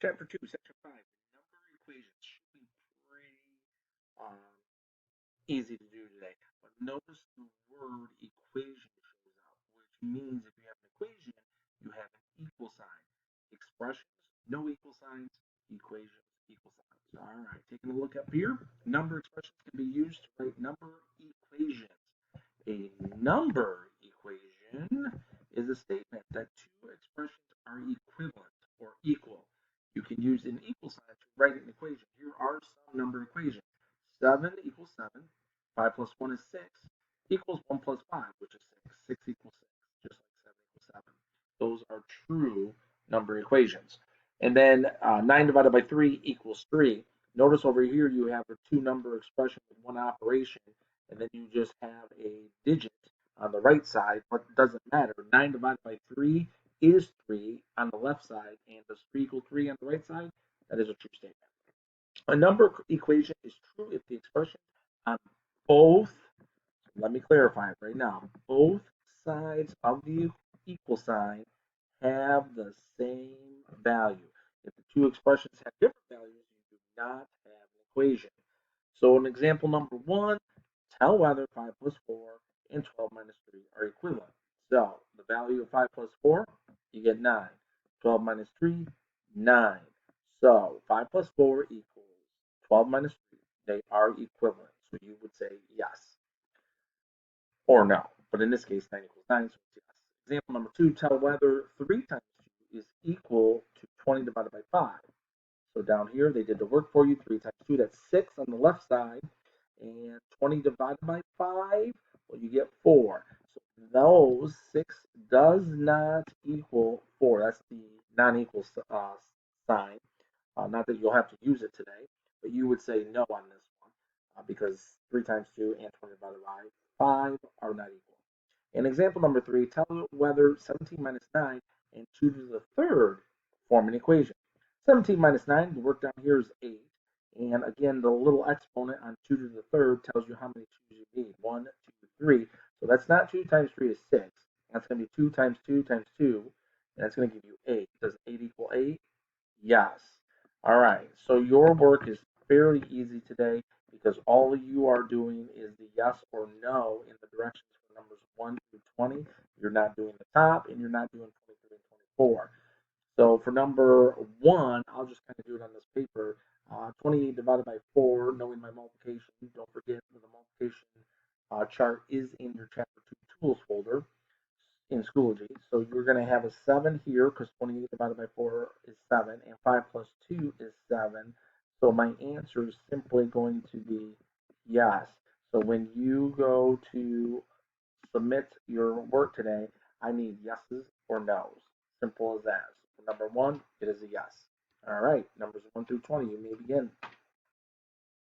Chapter 2, Section 5. Number equations should be pretty um, easy to do today. But notice the word equation shows up, which means if you have an equation, you have an equal sign. Expressions, no equal signs. Equations, equal signs. All right, taking a look up here. Number expressions can be used to write number equations. A number equation is a statement that two expressions are equivalent or equal. You can use an equal sign to write an equation. Here are some number equations. 7 equals 7. 5 plus 1 is 6. Equals 1 plus 5, which is 6. 6 equals 6, just like 7 equals 7. Those are true number equations. And then 9 divided by 3 equals 3. Notice over here you have a two number expression with one operation, and then you just have a digit on the right side, but it doesn't matter. 9 divided by 3 is 3 on the left side, and does 3 equal 3 on the right side? That is a true statement. A number equation is true if the expression on both, let me clarify it right now, both sides of the equal sign have the same value. If the two expressions have different values, you do not have an equation. So in example number 1, tell whether 5 plus 4 and 12 minus 3 are equivalent. So the value of 5 plus 4, you get 9. 12 minus 3, 9. So 5 plus 4 equals 12 minus 3. They are equivalent. So you would say yes or no. But in this case, 9 equals 9, so it's yes. Example number 2, tell whether 3 times 2 is equal to 20 divided by 5. So down here, they did the work for you. 3 times 2, that's 6 on the left side. And 20 divided by 5, well, you get 4. So those 6 does not equal 4. That's the non-equal sign. Not that you'll have to use it today, but you would say no on this one because 3 times 2 and 20 divided by 5 are not equal. In example number 3, tell whether 17 minus 9 and 2 to the third form an equation. 17 minus 9, the work down here is 8. And again, the little exponent on 2 to the third tells you how many 2's you need. 1, 2, 3. So that's not 2 times 3 is 6. That's going to be 2 times 2 times 2. And that's going to give you 8. Does 8 equal 8? Yes. All right. So your work is fairly easy today because all you are doing is the yes or no in the directions for numbers 1 through 20. You're not doing the top and you're not doing 23 and 24. So for number 1, I'll just kind of do it on this paper. 28 divided by 4, knowing my multiplication. Don't forget that the multiplication chart is in your chapter 2 tools folder in Schoology. So you're going to have a 7 here because 28 divided by 4 is 7, and 5 plus 2 is 7. So my answer is simply going to be yes. So when you go to submit your work today, I need yeses or nos. Simple as that. So for number 1, it is a yes. All right, numbers 1 through 20, you may begin.